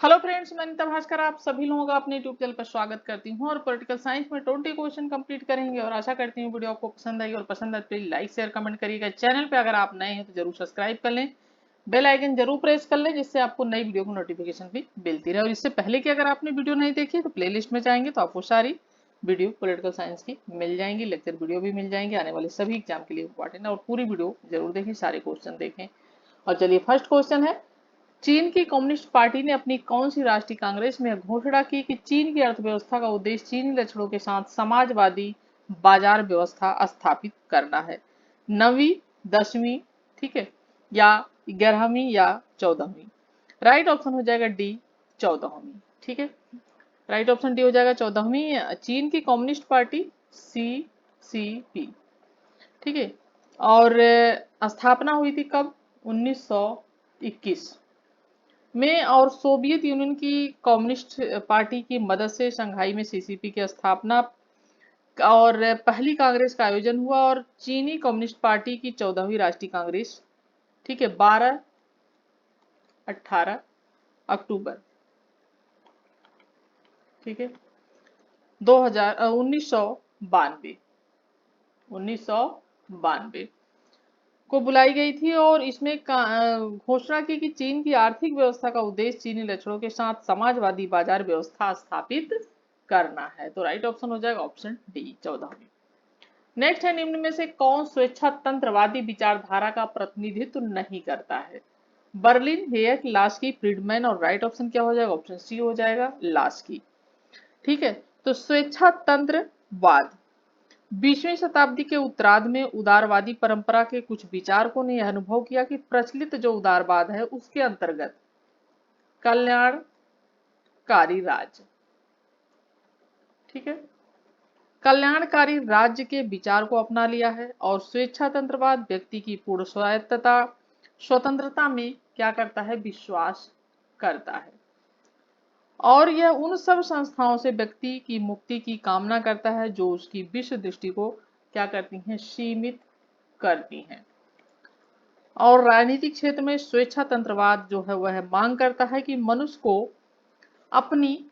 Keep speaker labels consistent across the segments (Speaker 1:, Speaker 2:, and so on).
Speaker 1: Hello friends, मैं अनिता भास्कर आप सभी लोगों का अपने यूट्यूब चैनल पर स्वागत करती हूं और पॉलिटिकल साइंस में 20 क्वेश्चन कंप्लीट करेंगे और आशा करती हूं वीडियो आपको पसंद आई और पसंद आए तो प्लीज लाइक शेयर कमेंट करिएगा। चैनल पे अगर आप नए हैं तो जरूर सब्सक्राइब कर लें, बेल आइकन जरूर प्रेस कर लें जिससे आपको नई वीडियो की नोटिफिकेशन भी मिलती रहे। और इससे पहले कि अगर आपने वीडियो नहीं देखी तो प्ले लिस्ट में जाएंगे तो आपको सारी वीडियो पॉलिटिकल साइंस की मिल जाएंगी, लेक्चर वीडियो भी मिल जाएंगे आने वाले सभी एग्जाम के लिए इंपॉर्टेंट है और पूरी वीडियो जरूर देखें, सारे क्वेश्चन देखें। और चलिए फर्स्ट क्वेश्चन है, चीन की कम्युनिस्ट पार्टी ने अपनी कौन सी राष्ट्रीय कांग्रेस में घोषणा की कि चीन की अर्थव्यवस्था का उद्देश्य चीनी लक्षणों के साथ समाजवादी बाजार व्यवस्था स्थापित करना है? नवीं, 10वीं, ठीक है, या 11वीं या 14वीं? राइट ऑप्शन हो जाएगा डी, 14वीं। ठीक है, राइट ऑप्शन डी हो जाएगा 14वीं चीन की कम्युनिस्ट पार्टी, CCP। ठीक है, और स्थापना हुई थी कब? 1921 में और सोवियत यूनियन की कम्युनिस्ट पार्टी की मदद से शंघाई में CCP की स्थापना और पहली कांग्रेस का आयोजन हुआ और चीनी कम्युनिस्ट पार्टी की 14वीं राष्ट्रीय कांग्रेस, ठीक है, 12-18 अक्टूबर, ठीक है, 1992 को बुलाई गई थी और इसमें घोषणा की कि चीन की आर्थिक व्यवस्था का उद्देश्य चीनी लक्षणों के साथ समाजवादी बाजार व्यवस्था स्थापित करना है। तो राइट ऑप्शन हो जाएगा ऑप्शन डी, 14वीं। नेक्स्ट है, निम्न में से कौन स्वेच्छातंत्रवादी विचारधारा का प्रतिनिधित्व नहीं करता है? Berlin, Hayek, Laski, Friedman. और राइट ऑप्शन क्या हो जाएगा? ऑप्शन सी हो जाएगा लास्की। ठीक है, तो स्वेच्छातंत्रवाद 20वीं शताब्दी के उत्तरार्ध में उदारवादी परंपरा के कुछ विचारकों ने यह अनुभव किया कि प्रचलित जो उदारवाद है उसके अंतर्गत कल्याणकारी राज्य, ठीक है, कल्याणकारी राज्य के विचार को अपना लिया है और स्वेच्छातंत्रवाद व्यक्ति की पूर्ण स्वतंत्रता में क्या करता है? विश्वास करता है और यह उन सब संस्थाओं से व्यक्ति की मुक्ति की कामना करता है जो उसकी विश्व दृष्टि को क्या करती हैं? सीमित करती हैं। और राजनीतिक क्षेत्र में स्वेच्छातंत्रवाद जो है वह मांग करता है कि मनुष्य को अपनी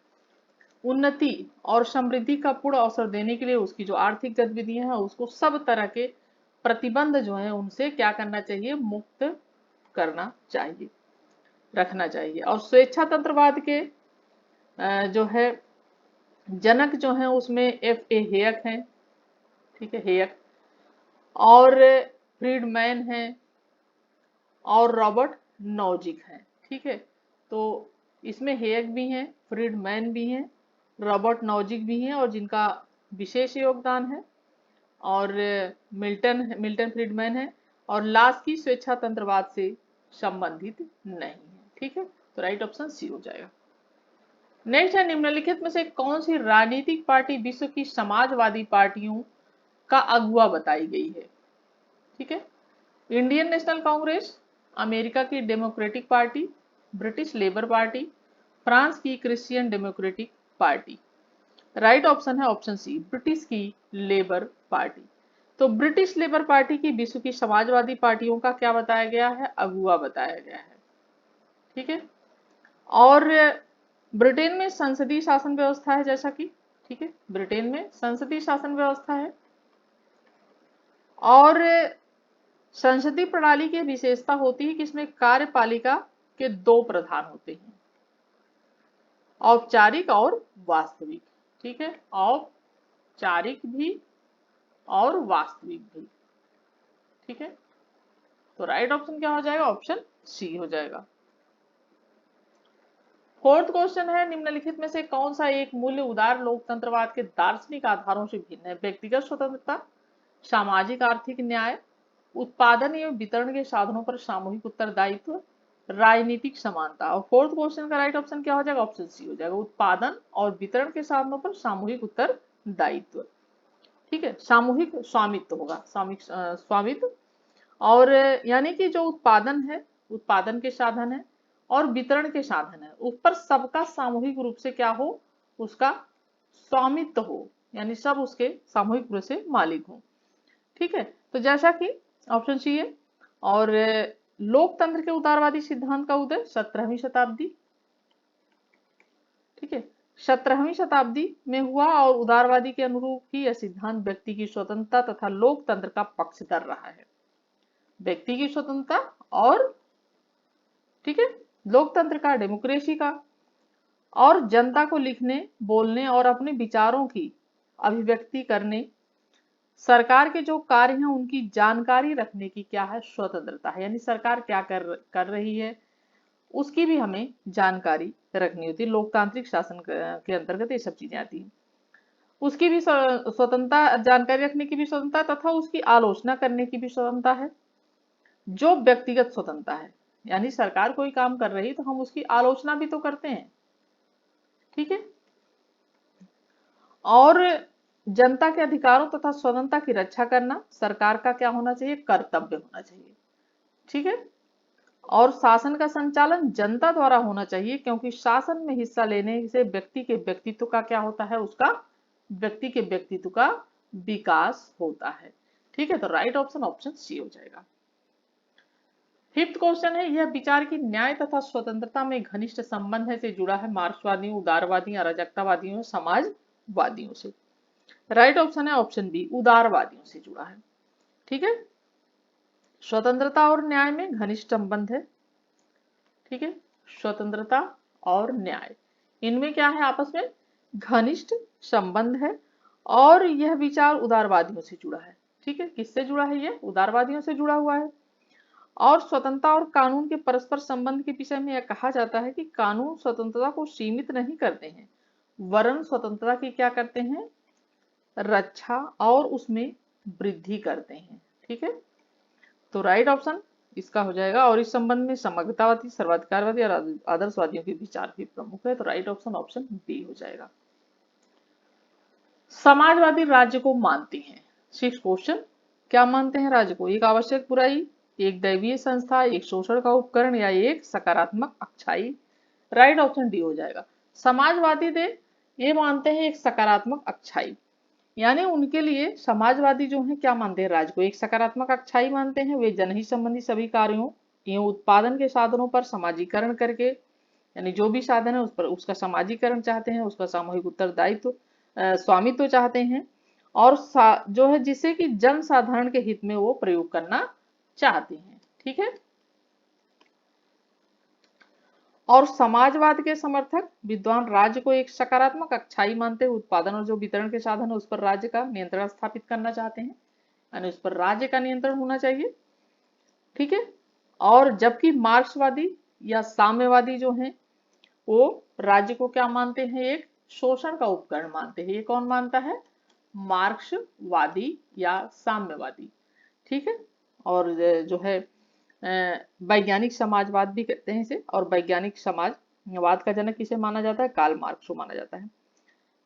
Speaker 1: उन्नति और समृद्धि का पूर्ण अवसर देने के लिए उसकी जो आर्थिक गतिविधियां हैं उसको सब तरह के प्रतिबंध जो है उनसे क्या करना चाहिए? मुक्त करना चाहिए, रखना चाहिए। और स्वेच्छातंत्रवाद के जो है जनक जो है उसमें FA हेयक हैं, ठीक है, हेयक, और फ्रीडमैन है और रॉबर्ट नॉजिक हैं। ठीक है, तो इसमें हेयक भी हैं, फ्रीडमैन भी हैं, रॉबर्ट नॉजिक भी हैं और जिनका विशेष योगदान है, और मिल्टन फ्रीडमैन है और लास्की स्वेच्छातंत्रवाद से संबंधित नहीं है। ठीक है, तो राइट ऑप्शन सी हो जाएगा। नेक्स्ट है, निम्नलिखित में से कौन सी राजनीतिक पार्टी विश्व की समाजवादी पार्टियों का अगुवा बताई गई है? ठीक है, इंडियन नेशनल कांग्रेस, अमेरिका की Democratic Party, British Labour Party, France की Christian Democratic Party. Right option है ऑप्शन सी, ब्रिटिश की लेबर पार्टी। तो ब्रिटिश लेबर पार्टी की विश्व की समाजवादी पार्टियों का क्या बताया गया है? अगुवा बताया गया है। ठीक है, और ब्रिटेन में संसदीय शासन व्यवस्था है जैसा कि, ठीक है, ब्रिटेन में संसदीय शासन व्यवस्था है और संसदीय प्रणाली की विशेषता होती है कि इसमें कार्यपालिका के 2 प्रधान होते हैं, औपचारिक और वास्तविक। ठीक है, औपचारिक भी और वास्तविक भी। ठीक है, तो राइट ऑप्शन क्या हो जाएगा? ऑप्शन सी हो जाएगा। फोर्थ क्वेश्चन है, निम्नलिखित में से कौन सा एक मूल्य उदार लोकतंत्रवाद के दार्शनिक आधारों से भिन्न है? व्यक्तिगत स्वतंत्रता, सामाजिक आर्थिक न्याय, उत्पादन एवं वितरण के साधनों पर सामूहिक उत्तरदायित्व, राजनीतिक समानता। और फोर्थ क्वेश्चन का राइट ऑप्शन क्या हो जाएगा? ऑप्शन सी हो जाएगा, उत्पादन और वितरण के साधनों पर सामूहिक उत्तरदायित्व। ठीक है, सामूहिक स्वामित्व होगा, सामूहिक स्वामित्व। और यानी कि जो उत्पादन है, उत्पादन के साधन है और वितरण के साधन है, उस पर सबका सामूहिक रूप से क्या हो? उसका स्वामित्व हो, यानी सब उसके सामूहिक रूप से मालिक हो। ठीक है, तो जैसा कि ऑप्शन सी है। और लोकतंत्र के उदारवादी सिद्धांत का उदय 17वीं शताब्दी, ठीक है। 17वीं शताब्दी में हुआ और उदारवादी के अनुरूप ही यह सिद्धांत व्यक्ति की स्वतंत्रता तथा लोकतंत्र का पक्ष कर रहा है। व्यक्ति की स्वतंत्रता और, ठीक है, लोकतंत्र का, डेमोक्रेसी का, और जनता को लिखने, बोलने और अपने विचारों की अभिव्यक्ति करने, सरकार के जो कार्य हैं उनकी जानकारी रखने की क्या है, स्वतंत्रता है। यानी सरकार क्या कर रही है उसकी भी हमें जानकारी रखनी होती है। लोकतांत्रिक शासन के अंतर्गत ये सब चीजें आती हैं। उसकी भी स्वतंत्रता, जानकारी रखने की भी स्वतंत्रता तथा उसकी आलोचना करने की भी स्वतंत्रता है। जो व्यक्तिगत स्वतंत्रता है, यानी सरकार कोई काम कर रही तो हम उसकी आलोचना भी तो करते हैं, ठीक है। और जनता के अधिकारों तथा स्वतंत्रता की रक्षा करना सरकार का क्या होना चाहिए, कर्तव्य होना चाहिए, ठीक है। और शासन का संचालन जनता द्वारा होना चाहिए, क्योंकि शासन में हिस्सा लेने से व्यक्ति के व्यक्तित्व का क्या होता है, उसका, व्यक्ति के व्यक्तित्व का विकास होता है, ठीक है। तो राइट ऑप्शन ऑप्शन सी हो जाएगा। फिफ्थ क्वेश्चन है, यह विचार की न्याय तथा स्वतंत्रता में घनिष्ठ संबंध से जुड़ा है मार्क्सवादियों, उदारवादियों, अराजकतावादियों, समाजवादियों से। राइट ऑप्शन है ऑप्शन बी, उदारवादियों से जुड़ा है, ठीक है। स्वतंत्रता और न्याय में घनिष्ठ संबंध है, ठीक है। स्वतंत्रता और न्याय, इनमें क्या है, आपस में घनिष्ठ संबंध है। और यह विचार उदारवादियों से जुड़ा है, ठीक है। किससे जुड़ा है, ये उदारवादियों से जुड़ा हुआ है। और स्वतंत्रता और कानून के परस्पर संबंध के विषय में यह कहा जाता है कि कानून स्वतंत्रता को सीमित नहीं करते हैं, वरन स्वतंत्रता की क्या करते हैं, रक्षा और उसमें वृद्धि करते हैं, ठीक है। तो राइट ऑप्शन इसका हो जाएगा। और इस संबंध में समग्रतावादी, सर्वाधिकारवादी और आदर्शवादियों के विचार भी प्रमुख है। तो राइट ऑप्शन ऑप्शन बी हो जाएगा। समाजवादी राज्य को मानते हैं, सिक्स क्वेश्चन, क्या मानते हैं राज्य को, एक आवश्यक बुराई, एक दैवीय संस्था, एक शोषण का उपकरण, या एक सकारात्मक अच्छाई। राइट ऑप्शन डी हो जाएगा। समाजवादी दे ये मानते हैं एक सकारात्मक अच्छाई, यानी उनके लिए समाजवादी जो है क्या मानते हैं, राज्य को एक सकारात्मक अच्छाई मानते हैं। वे जनहित संबंधी सभी कार्यों एवं उत्पादन के साधनों पर समाजीकरण करके, यानी जो भी साधन है उस पर उसका समाजीकरण चाहते हैं, उसका सामूहिक उत्तरदायित्व, स्वामित्व चाहते हैं। और जो है जिसे कि जन साधारण के हित में वो प्रयोग करना चाहते हैं, ठीक है। और समाजवाद के समर्थक विद्वान राज्य को एक सकारात्मक अच्छाई मानते हुए उत्पादन और जो वितरण के साधन है उस पर राज्य का नियंत्रण स्थापित करना चाहते हैं, यानी उस पर राज्य का नियंत्रण होना चाहिए, ठीक है। और जबकि मार्क्सवादी या साम्यवादी जो हैं वो राज्य को क्या मानते हैं, एक शोषण का उपकरण मानते हैं। ये कौन मानता है, मार्क्सवादी या साम्यवादी, ठीक है। और जो है वैज्ञानिक समाजवाद भी कहते हैं इसे। और वैज्ञानिक समाजवाद का जनक किसे माना जाता है, कार्ल मार्क्स को माना जाता है,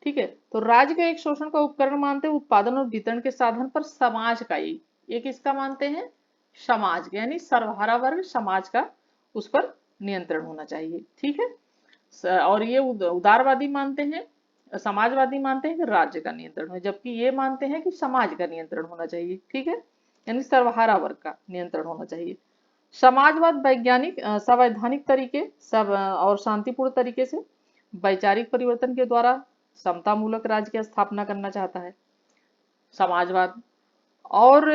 Speaker 1: ठीक है। तो राज्य का एक शोषण का उपकरण मानते हैं, उत्पादन और वितरण के साधन पर समाज का ये किसका मानते हैं, समाज का, यानी सर्वहारा वर्ग समाज का उस पर नियंत्रण होना चाहिए, ठीक है। और ये उदारवादी मानते हैं, समाजवादी मानते हैं कि राज्य का नियंत्रण हो, जबकि ये मानते हैं कि समाज का नियंत्रण होना चाहिए, ठीक है, यानी सर्वहारा वर्ग का नियंत्रण होना चाहिए। समाजवाद वैज्ञानिक संवैधानिक तरीके सब और शांतिपूर्ण तरीके से वैचारिक परिवर्तन के द्वारा समतामूलक राज्य की स्थापना करना चाहता है, समाजवाद। और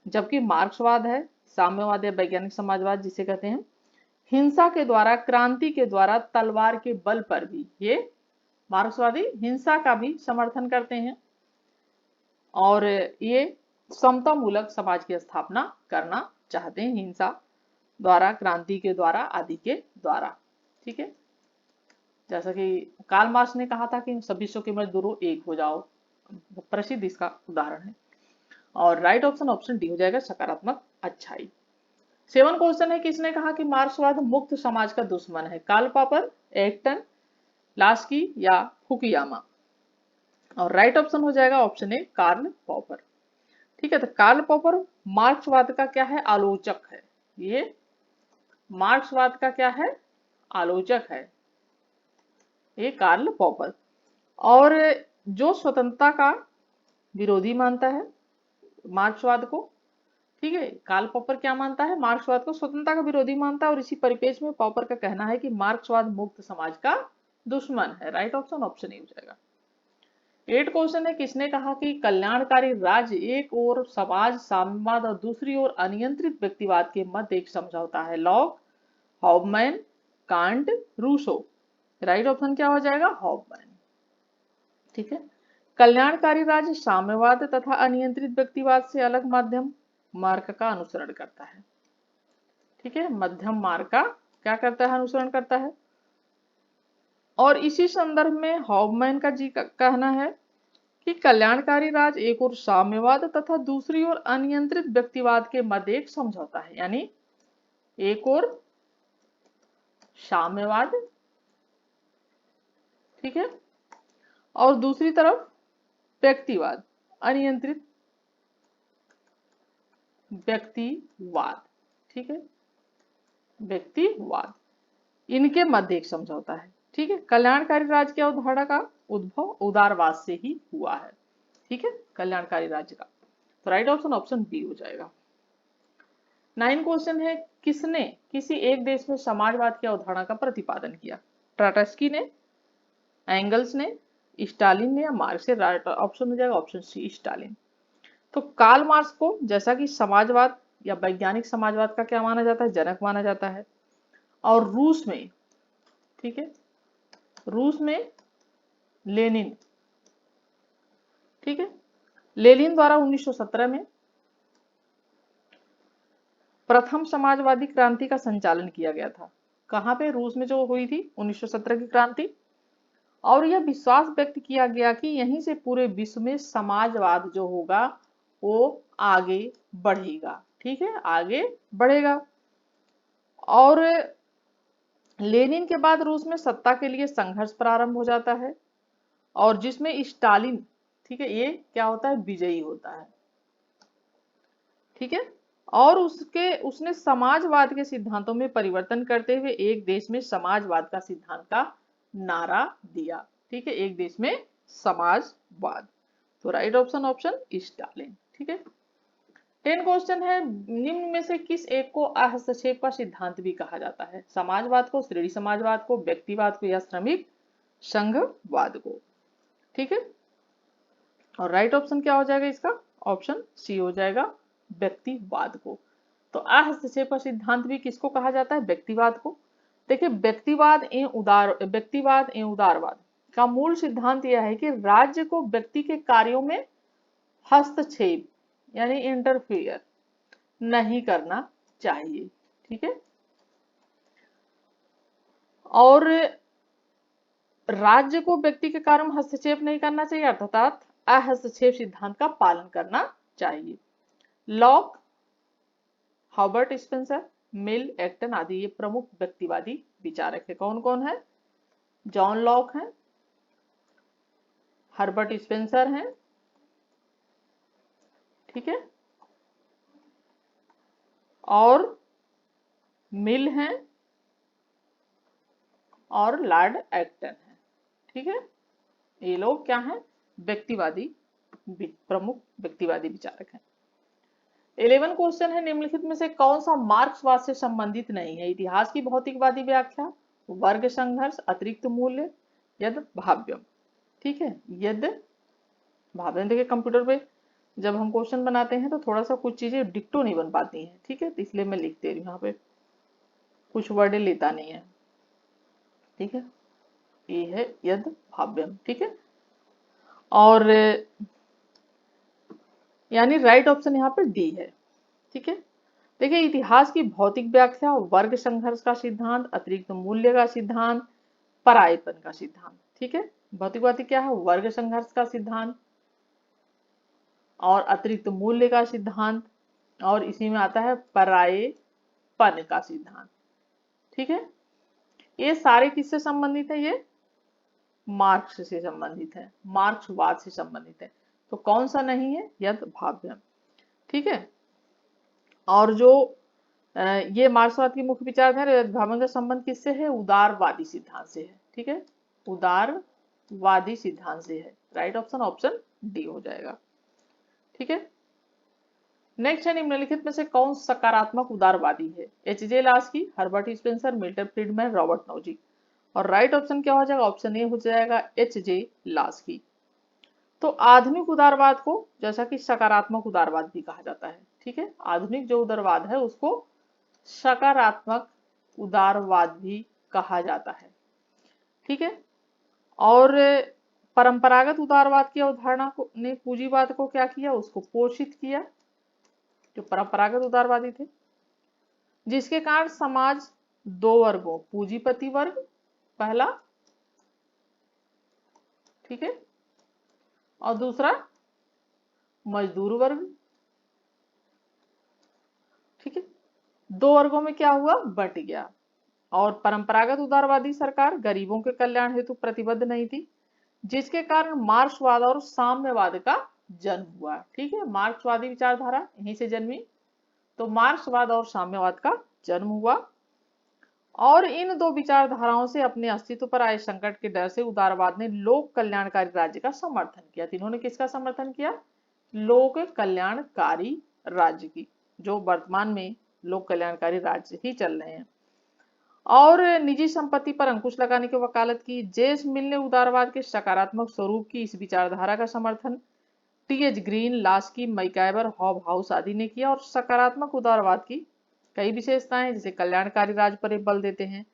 Speaker 1: जबकि मार्क्सवाद है, साम्यवाद या वैज्ञानिक समाजवाद जिसे कहते हैं, हिंसा के द्वारा, क्रांति के द्वारा, तलवार के बल पर भी, ये मार्क्सवादी हिंसा का भी समर्थन करते हैं और ये समतामूलक समाज की स्थापना करना चाहते हैं, हिंसा द्वारा, क्रांति के द्वारा, आदि के द्वारा, ठीक है। जैसा कि कार्ल मार्क्स ने कहा था कि सभी विश्व के मजदूरों एक हो जाओ, प्रसिद्ध इसका उदाहरण है। और राइट ऑप्शन ऑप्शन डी हो जाएगा, सकारात्मक अच्छाई। सेवन क्वेश्चन है, किसने कहा कि मार्क्सवाद मुक्त समाज का दुश्मन है, कार्ल पॉपर, एक्टन, लास्की या फुकुयामा। और राइट ऑप्शन हो जाएगा ऑप्शन ए, कार्ल पॉपर, ठीक है। तो कार्ल पॉपर मार्क्सवाद का क्या है, आलोचक है। ये मार्क्सवाद का क्या है, आलोचक है, ये कार्ल पॉपर। और जो स्वतंत्रता का विरोधी मानता है मार्क्सवाद को, ठीक है। कार्ल पॉपर क्या मानता है, मार्क्सवाद को स्वतंत्रता का विरोधी मानता है। और इसी परिपेक्ष में पॉपर का कहना है कि मार्क्सवाद मुक्त समाज का दुश्मन है। राइट ऑप्शन ऑप्शन ए हो जाएगा। 8 क्वेश्चन है, किसने कहा कि कल्याणकारी राज्य एक ओर समाज साम्यवाद और दूसरी ओर अनियंत्रित व्यक्तिवाद के मध्य एक समझौता है? लॉक, हॉबमैन, कांट, रूसो। राइट ऑप्शन क्या हो जाएगा? हॉबमैन। ठीक है। कल्याणकारी राज्य साम्यवाद तथा अनियंत्रित व्यक्तिवाद से अलग मध्यम मार्ग का अनुसरण करता है। ठीक है, मध्यम मार्ग का क्या करता है? अनुसरण करता है। और इसी संदर्भ में हॉबमैन का जी का कहना है कि कल्याणकारी राज्य एक और साम्यवाद तथा दूसरी ओर अनियंत्रित व्यक्तिवाद के मध्य एक समझौता है। यानी एक और साम्यवाद, ठीक है, और दूसरी तरफ व्यक्तिवाद, अनियंत्रित व्यक्तिवाद। ठीक है, व्यक्तिवाद, इनके मध्य एक समझौता है। ठीक है, कल्याणकारी राज्य की अवधारणा का उद्भव उदारवाद से ही हुआ है। ठीक है, कल्याणकारी राज्य का। तो राइट ऑप्शन ऑप्शन बी हो जाएगा। 9 क्वेश्चन है, किसने किसी एक देश में समाजवाद की अवधारणा का प्रतिपादन किया? ट्राटस्की ने, एंगल्स ने, स्टालिन ने या मार्क्स ने? राइट ऑप्शन हो जाएगा ऑप्शन सी, स्टालिन। तो कार्ल मार्क्स को जैसा कि समाजवाद या वैज्ञानिक समाजवाद का क्या माना जाता है? जनक माना जाता है। और रूस में, ठीक है, रूस में लेनिन, ठीक है, लेनिन द्वारा 1917 में प्रथम समाजवादी क्रांति का संचालन किया गया था। कहां पे? रूस में जो हुई थी 1917 की क्रांति। और यह विश्वास व्यक्त किया गया कि यहीं से पूरे विश्व में समाजवाद जो होगा वो आगे बढ़ेगा। ठीक है, आगे बढ़ेगा। और लेनिन के बाद रूस में सत्ता के लिए संघर्ष प्रारंभ हो जाता है और जिसमें स्टालिन, ठीक है, ये क्या होता है? विजयी होता है। ठीक है, और उसने समाजवाद के सिद्धांतों में परिवर्तन करते हुए एक देश में समाजवाद का सिद्धांत का नारा दिया। ठीक है, एक देश में समाजवाद। तो राइट ऑप्शन ऑप्शन स्टालिन। ठीक है। 10 क्वेश्चन है, निम्न में से किस एक को अहस्तक्षेप का सिद्धांत भी कहा जाता है? समाजवाद को, श्रेणी समाजवाद को, व्यक्तिवाद को या श्रमिक संघवाद को? ठीक है, और राइट ऑप्शन क्या हो जाएगा इसका? ऑप्शन सी हो जाएगा, व्यक्तिवाद को। तो अहस्तक्षेप का सिद्धांत भी किसको कहा जाता है? व्यक्तिवाद को। देखिए, व्यक्तिवाद एवं उदारवाद का मूल सिद्धांत यह है कि राज्य को व्यक्ति के कार्यों में हस्तक्षेप यानी इंटरफेयर नहीं करना चाहिए। ठीक है, और राज्य को व्यक्ति के कार्य में हस्तक्षेप नहीं करना चाहिए, अर्थात अहस्तक्षेप सिद्धांत का पालन करना चाहिए। लॉक, हॉबर्ट स्पेंसर, मिल, एक्टन आदि ये प्रमुख व्यक्तिवादी विचारक है। कौन कौन है? जॉन लॉक है, हर्बर्ट स्पेंसर हैं, ठीक है, और मिल हैं और लॉर्ड एक्टन है। ठीक है, ये लोग क्या हैं? व्यक्तिवादी, प्रमुख व्यक्तिवादी विचारक हैं। 11 क्वेश्चन है, निम्नलिखित में से कौन सा मार्क्सवाद से संबंधित नहीं है? इतिहास की भौतिकवादी व्याख्या, वर्ग संघर्ष, अतिरिक्त मूल्य, यद भाव्यम। ठीक है, यद भाव्यम। देखिए, कंप्यूटर पे जब हम क्वेश्चन बनाते हैं तो थोड़ा सा कुछ चीजें डिक्टो नहीं बन पाती हैं। ठीक है, तो इसलिए मैं लिख दे रही हूँ यहाँ पे, कुछ वर्ड लेता नहीं है। ठीक है, ये है यद भाव्यम। ठीक है, और यानी राइट ऑप्शन यहाँ पे डी है। ठीक है, देखिए, इतिहास की भौतिक व्याख्या, वर्ग संघर्ष का सिद्धांत, अतिरिक्त मूल्य का सिद्धांत, परायेपन का सिद्धांत। ठीक है, भौतिकवादी क्या है? वर्ग संघर्ष का सिद्धांत और अतिरिक्त मूल्य का सिद्धांत, और इसी में आता है परायेपन का सिद्धांत। ठीक है, ये सारे किससे संबंधित है? ये मार्क्स से संबंधित है, मार्क्सवाद से संबंधित है। तो कौन सा नहीं है? यद भाव्यम। ठीक है, और जो ये मार्क्सवाद की मुख्य विचारधारा यद भाव्यम का संबंध किससे है? उदारवादी सिद्धांत से है। ठीक है, उदारवादी सिद्धांत से है। राइट ऑप्शन ऑप्शन डी हो जाएगा। ठीक है, नेक्स्ट है, निम्नलिखित में से कौन सकारात्मक उदारवादी है? H J Laski, Herbert Spencer, Milton Friedman, Robert Nozick. और राइट ऑप्शन क्या हो जाएगा, ऑप्शन ए हो जाएगा H.J. लास्की। तो आधुनिक उदारवाद को जैसा कि सकारात्मक उदारवाद भी कहा जाता है, ठीक है, आधुनिक जो उदारवाद है उसको सकारात्मक उदारवाद भी कहा जाता है, ठीक है। और परंपरागत उदारवाद की अवधारणा को ने पूंजीवाद को क्या किया, उसको पोषित किया, जो परंपरागत उदारवादी थे, जिसके कारण समाज दो वर्गों, पूंजीपति वर्ग पहला, ठीक है, और दूसरा मजदूर वर्ग, ठीक है, दो वर्गों में क्या हुआ, बट गया। और परंपरागत उदारवादी सरकार गरीबों के कल्याण हेतु प्रतिबद्ध नहीं थी, जिसके कारण मार्क्सवाद और साम्यवाद का जन्म हुआ, ठीक है, मार्क्सवादी विचारधारा यहीं से जन्मी, तो मार्क्सवाद और साम्यवाद का जन्म हुआ। और इन दो विचारधाराओं से अपने अस्तित्व पर आए संकट के डर से उदारवाद ने लोक कल्याणकारी राज्य का समर्थन किया। इन्होंने किसका समर्थन किया, लोक कल्याणकारी राज्य की, जो वर्तमान में लोक कल्याणकारी राज्य ही चल रहे हैं। और निजी संपत्ति पर अंकुश लगाने की वकालत की। जेम्स मिल ने उदारवाद के सकारात्मक स्वरूप की इस विचारधारा का समर्थन T.H. Green, Laski, MacIver, hob house आदि ने किया। और सकारात्मक उदारवाद की कई विशेषताएं हैं, जैसे कल्याणकारी राज्य पर बल देते हैं,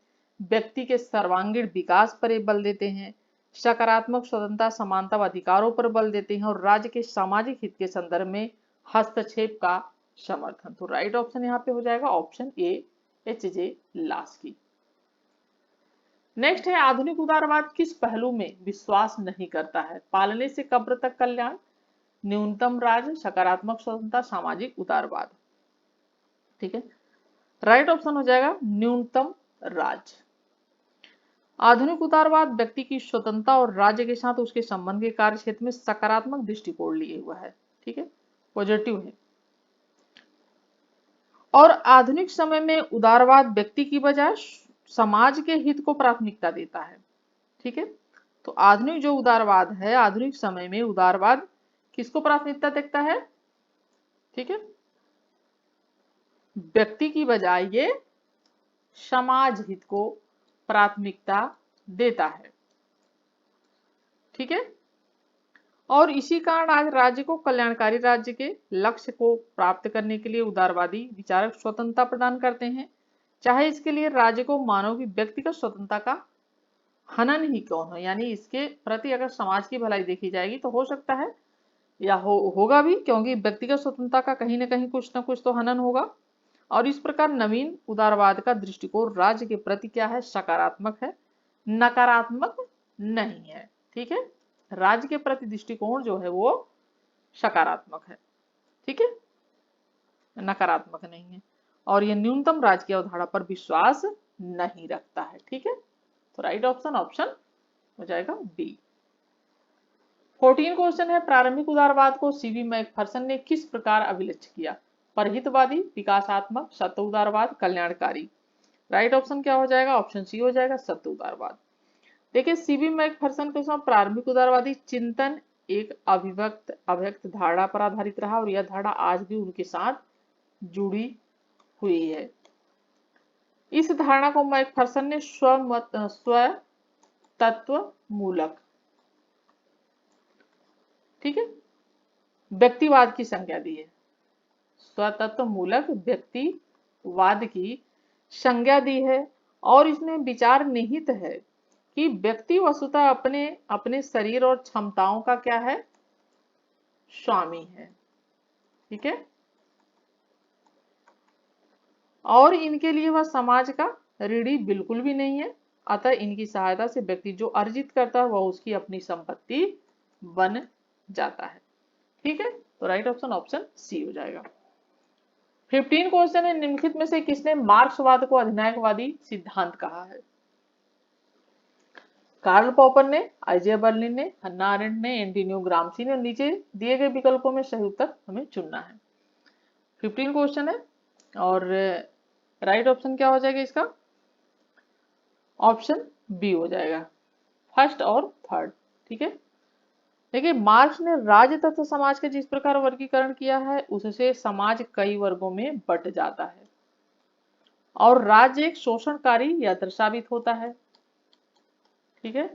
Speaker 1: व्यक्ति के सर्वांगीण विकास पर बल देते हैं, सकारात्मक स्वतंत्रता, समानता व अधिकारों पर बल देते हैं, और राज्य के सामाजिक हित के संदर्भ में हस्तक्षेप का समर्थन। तो राइट ऑप्शन यहाँ पे हो जाएगा option A, H.J. Laski. Next है आधुनिक उदारवाद किस पहलू में विश्वास नहीं करता है, पालने से कब्र तक कल्याण, न्यूनतम राज्य, सकारात्मक स्वतंत्रता, सामाजिक उदारवाद, ठीक है, राइट ऑप्शन हो जाएगा न्यूनतम राज्य। आधुनिक उदारवाद व्यक्ति की स्वतंत्रता और राज्य के साथ उसके संबंध के कार्य क्षेत्र में सकारात्मक दृष्टिकोण लिए हुआ है, ठीक है, पॉजिटिव है। और आधुनिक समय में उदारवाद व्यक्ति की बजाय समाज के हित को प्राथमिकता देता है, ठीक है। तो आधुनिक जो उदारवाद है, आधुनिक समय में उदारवाद किसको प्राथमिकता देता है, ठीक है, व्यक्ति की बजाय ये समाज हित को प्राथमिकता देता है, ठीक है। और इसी कारण आज राज्य को कल्याणकारी राज्य के लक्ष्य को प्राप्त करने के लिए उदारवादी विचारक स्वतंत्रता प्रदान करते हैं, चाहे इसके लिए राज्य को मानव की व्यक्तिगत स्वतंत्रता का हनन ही क्यों हो। यानी इसके प्रति अगर समाज की भलाई देखी जाएगी तो हो सकता है या होगा भी, क्योंकि व्यक्तिगत स्वतंत्रता का कहीं ना कहीं कुछ ना कुछ तो हनन होगा। और इस प्रकार नवीन उदारवाद का दृष्टिकोण राज्य के प्रति क्या है, सकारात्मक है, नकारात्मक नहीं है, ठीक है, राज्य के प्रति दृष्टिकोण जो है वो सकारात्मक है, ठीक है, नकारात्मक नहीं है। और ये न्यूनतम राज्य की अवधारणा पर विश्वास नहीं रखता है, ठीक है। तो राइट ऑप्शन ऑप्शन हो जाएगा बी। 14 क्वेश्चन है, प्रारंभिक उदारवाद को सीवी मैकफर्सन ने किस प्रकार अभिलक्ष्य किया, परहितवादी, विकासात्मक, सत्य उदारवाद, कल्याणकारी। राइट ऑप्शन क्या हो जाएगा, ऑप्शन सी हो जाएगा सत्य उदारवाद। देखिए सीवी मैकफर्सन के समय प्रारंभिक उदारवादी चिंतन एक अभिव्यक्त धारणा पर आधारित रहा, और यह धारणा आज भी उनके साथ जुड़ी हुई है। इस धारणा को मैकफर्सन ने स्व तत्व मूलक, ठीक है, व्यक्तिवाद की संज्ञा दी है, स्वतत्व मूलक व्यक्तिवाद की संज्ञा दी है। और इसमें विचार निहित है कि व्यक्ति वस्तुतः अपने अपने शरीर और क्षमताओं का क्या है, स्वामी है, ठीक है, और इनके लिए वह समाज का ऋणी बिल्कुल भी नहीं है। अतः इनकी सहायता से व्यक्ति जो अर्जित करता है वह उसकी अपनी संपत्ति बन जाता है, ठीक है। तो राइट ऑप्शन ऑप्शन सी हो जाएगा। 15 क्वेश्चन है, निम्नलिखित में से किसने मार्क्सवाद को अधिनायकवादी सिद्धांत कहा है, कार्ल पॉपर ने, आइजेया बर्लिन ने, हन्ना अरेंट ने, एंटोनियो ग्राम्सी ने। नीचे दिए गए विकल्पों में सही उत्तर हमें चुनना है। 15 क्वेश्चन है और राइट ऑप्शन क्या हो जाएगा इसका, ऑप्शन बी हो जाएगा, फर्स्ट और थर्ड, ठीक है। देखिए मार्क्स ने राज्य तथा समाज का जिस प्रकार वर्गीकरण किया है उससे समाज कई वर्गों में बट जाता है और राज्य एक शोषणकारी यंत्र साबित होता है। ठीक है,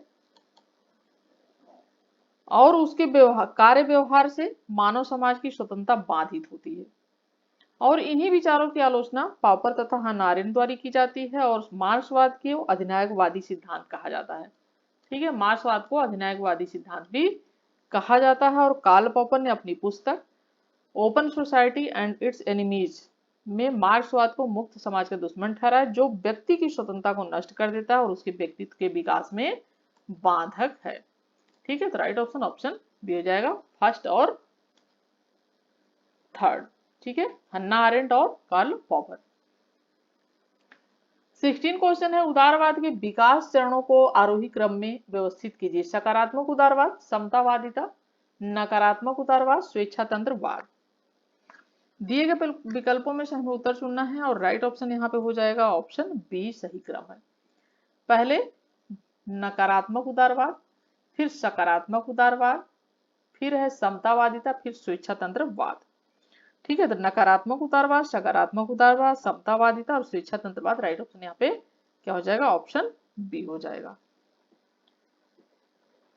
Speaker 1: और उसके कार्य व्यवहार से मानव समाज की स्वतंत्रता बाधित होती है। और इन्हीं विचारों की आलोचना पापर तथा हन्ना अरेंट द्वारा की जाती है और मार्क्सवाद को अधिनायकवादी सिद्धांत कहा जाता है। ठीक है, मार्क्सवाद को अधिनायकवादी सिद्धांत भी कहा जाता है। और कार्ल पॉपर ने अपनी पुस्तक open society and it's enemies में मार्क्सवाद को मुक्त समाज का दुश्मन ठहराया, जो व्यक्ति की स्वतंत्रता को नष्ट कर देता है और उसके व्यक्तित्व के विकास में बाधक है। ठीक है, तो राइट ऑप्शन ऑप्शन बी हो जाएगा, फर्स्ट और थर्ड। ठीक है, हन्ना अरेंट और कार्ल पॉपर। 16 क्वेश्चन है, उदारवाद के विकास चरणों को आरोही क्रम में व्यवस्थित कीजिए। सकारात्मक उदारवाद, समतावादिता, नकारात्मक उदारवाद, स्वेच्छातंत्रवाद। दिए गए विकल्पों में से हमें उत्तर चुनना है और राइट ऑप्शन यहाँ पे हो जाएगा ऑप्शन बी सही क्रम है। पहले नकारात्मक उदारवाद, फिर सकारात्मक उदारवाद, फिर है समतावादिता, फिर स्वेच्छातंत्रवाद। ठीक है, तो नकारात्मक उदारवाद, सकारात्मक उदारवाद, समतावादिता और स्वेच्छातंत्रवाद। राइट ऑप्शन यहाँ पे क्या हो जाएगा, ऑप्शन बी हो जाएगा।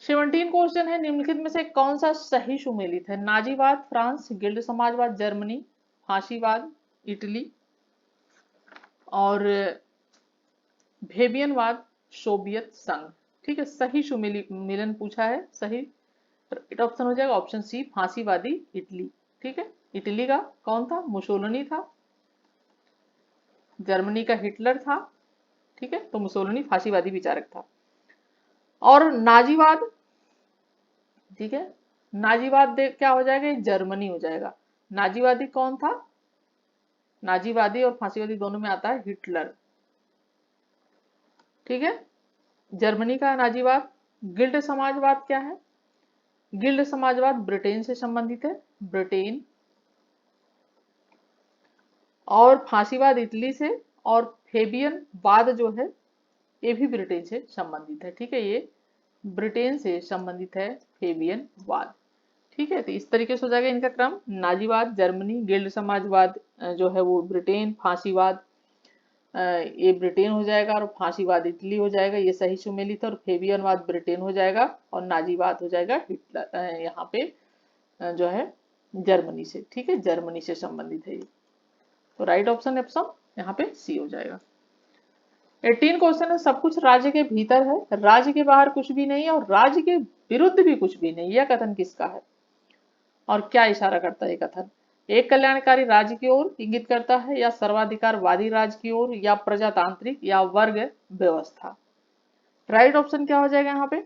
Speaker 1: 17 क्वेश्चन है, निम्नलिखित में से कौन सा सही सुमेलित है। नाजीवाद फ्रांस, गिल्ड समाजवाद जर्मनी, फांसीवाद इटली और भेबियनवाद सोवियत संघ। ठीक है, सही सुमेलन पूछा है, सही राइट ऑप्शन हो जाएगा ऑप्शन सी फांसीवादी इटली। ठीक है, इटली का कौन था, मुसोलिनी था, जर्मनी का हिटलर था। ठीक है, तो मुसोलिनी फांसीवादी विचारक था। और नाजीवाद, ठीक है, नाजीवाद क्या हो जाएगा, जर्मनी हो जाएगा। नाजीवादी कौन था, नाजीवादी और फांसीवादी दोनों में आता है हिटलर। ठीक है, जर्मनी का नाजीवाद। गिल्ड समाजवाद क्या है, गिल्ड समाजवाद ब्रिटेन से संबंधित है, ब्रिटेन। और फांसीवाद इटली से, और फेबियन वाद जो है ये भी ब्रिटेन से संबंधित है। ठीक है, ये ब्रिटेन से संबंधित है फेबियन वाद। ठीक है, तो इस तरीके से हो जाएगा इनका क्रम, नाजीवाद जर्मनी, गिल्ड समाजवाद जो है वो ब्रिटेन, फांसीवाद ये ब्रिटेन हो जाएगा और फांसीवाद इटली हो जाएगा, ये सही सुमेलित है। और फेबियनवाद ब्रिटेन हो जाएगा और नाजीवाद हो जाएगा हिटलर यहाँ पे जो है जर्मनी से। ठीक है, जर्मनी से संबंधित है ये, तो राइट ऑप्शन ऑप्शन यहाँ पे सी हो जाएगा। 18 क्वेश्चन है, सब कुछ राज्य के भीतर है, राज्य के बाहर कुछ भी नहीं है और राज्य के विरुद्ध भी कुछ भी नहीं। यह कथन किसका है और क्या इशारा करता है ये कथन। एक कल्याणकारी राज्य की ओर इंगित करता है, या सर्वाधिकारवादी राज्य की ओर, या प्रजातांत्रिक या वर्ग व्यवस्था। राइट ऑप्शन क्या हो जाएगा यहाँ पे,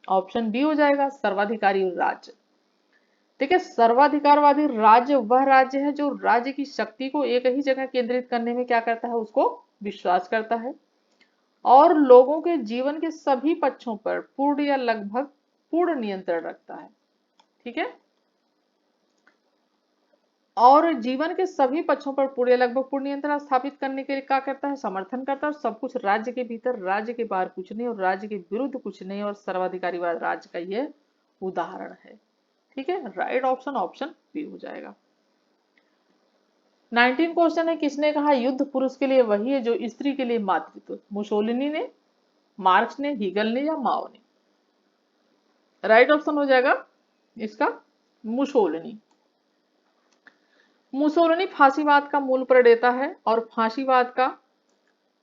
Speaker 1: ऑप्शन बी हो जाएगा सर्वाधिकारी राज्य। ठीक है, सर्वाधिकारवादी राज्य वह राज्य है जो राज्य की शक्ति को एक ही जगह केंद्रित करने में क्या करता है, उसको विश्वास करता है और लोगों के जीवन के सभी पक्षों पर पूर्ण या लगभग पूर्ण नियंत्रण रखता है। ठीक है, और जीवन के सभी पक्षों पर पूरे लगभग पूर्ण नियंत्रण स्थापित करने के लिए क्या करता है, समर्थन करता है। और सब कुछ राज्य के भीतर, राज्य के बाहर कुछ नहीं और राज्य के विरुद्ध कुछ नहीं, और सर्वाधिकारीवाद राज्य का यह उदाहरण है। ठीक है, राइट ऑप्शन ऑप्शन बी हो जाएगा। 19 क्वेश्चन है, किसने कहा युद्ध पुरुष के लिए वही है जो स्त्री के लिए मातृत्व। मुसोलिनी ने, मार्क्स ने, हीगल ने या माओ ने। राइट ऑप्शन हो जाएगा इसका मुसोलिनी। मुसोलिनी फांसीवाद का मूल प्रणेता है और फांसीवाद का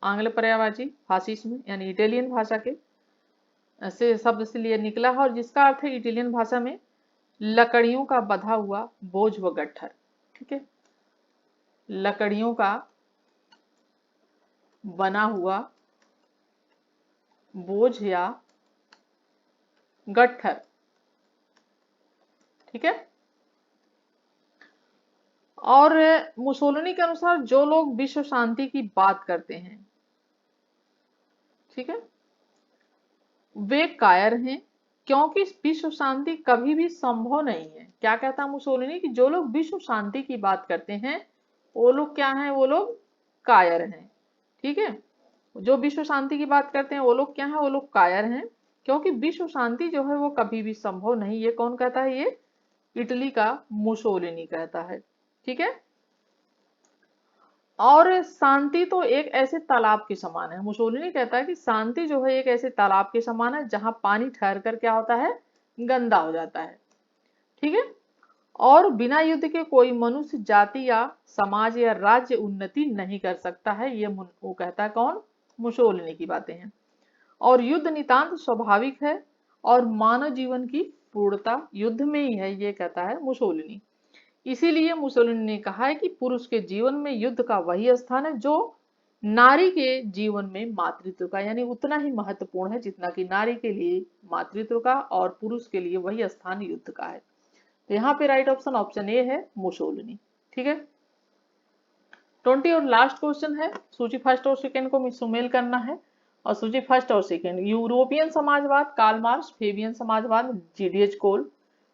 Speaker 1: आंग्ल पर्यायवाची फासिज्म यानी इटालियन भाषा के से शब्द से लिए निकला है और जिसका अर्थ है इटालियन भाषा में लकड़ियों का बंधा हुआ बोझ व गट्ठर। ठीक है, लकड़ियों का बना हुआ बोझ या गट्ठर। ठीक है, और मुसोलिनी के अनुसार जो लोग विश्व शांति की बात करते हैं, ठीक है, वे कायर हैं क्योंकि विश्व शांति कभी भी संभव नहीं है। क्या कहता है मुसोलिनी कि जो लोग विश्व शांति की बात करते हैं वो लोग क्या हैं, वो लोग कायर हैं। ठीक है, जो विश्व शांति की बात करते हैं वो लोग क्या हैं, वो लोग कायर हैं क्योंकि विश्व शांति जो है वो कभी भी संभव नहीं। ये कौन कहता है, ये इटली का मुसोलिनी कहता है। ठीक है, और शांति तो एक ऐसे तालाब के समान है, मुसोलिनी कहता है कि शांति जो है एक ऐसे तालाब के समान है जहां पानी ठहर कर क्या होता है, गंदा हो जाता है। ठीक है। और बिना युद्ध के कोई मनुष्य, जाति या समाज या राज्य उन्नति नहीं कर सकता है। ये वो कहता है कौन, मुसोलिनी की बातें हैं। और युद्ध नितांत स्वाभाविक है और मानव जीवन की पूर्णता युद्ध में ही है, ये कहता है मुसोलिनी। इसीलिए मुसोलिनी ने कहा है कि पुरुष के जीवन में युद्ध का वही स्थान है जो नारी के जीवन में मातृत्व का, यानी उतना ही महत्वपूर्ण है जितना कि नारी के लिए मातृत्व का, और पुरुष के लिए वही स्थान युद्ध का है। तो यहाँ पे राइट ऑप्शन ऑप्शन ए है, मुसोलिनी। ठीक है। 20 और लास्ट क्वेश्चन है, सूची फर्स्ट और सेकेंड को सुमेल करना है। और सूची फर्स्ट और सेकेंड, यूरोपियन समाजवाद कार्ल मार्क्स, फेबियन समाजवाद जीडीएच कोल,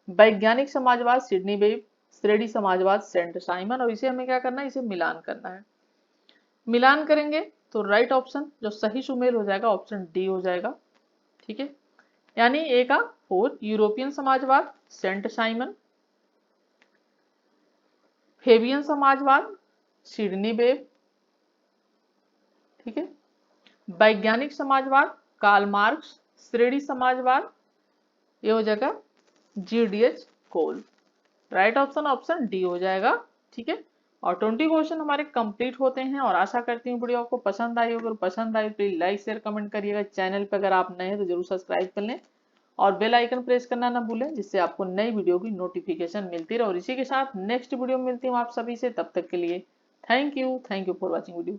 Speaker 1: वैज्ञानिक समाजवाद सिडनी वेब, श्रेणी समाजवाद सेंट साइमन। और इसे हमें क्या करना है, इसे मिलान करना है। मिलान करेंगे तो राइट ऑप्शन जो सही सुमेल हो जाएगा ऑप्शन डी हो जाएगा। ठीक है। यानी ए का 4, यूरोपियन समाजवाद सेंट साइमन, फेबियन समाजवाद सिडनी वेब। ठीक है। वैज्ञानिक समाजवाद कार्ल मार्क्स, श्रेणी समाजवाद ये हो जाएगा जीडीएच कोल। राइट ऑप्शन ऑप्शन डी हो जाएगा। ठीक है। और 20 क्वेश्चन हमारे कंप्लीट होते हैं, और आशा करती हूँ वीडियो आपको पसंद आई। अगर पसंद आई प्लीज लाइक शेयर कमेंट करिएगा। चैनल पर अगर आप नए हैं तो जरूर सब्सक्राइब कर लें और बेल आइकन प्रेस करना ना भूलें, जिससे आपको नई वीडियो की नोटिफिकेशन मिलती रहे। और इसी के साथ नेक्स्ट वीडियो में मिलती हूँ आप सभी से, तब तक के लिए thank you for watching video.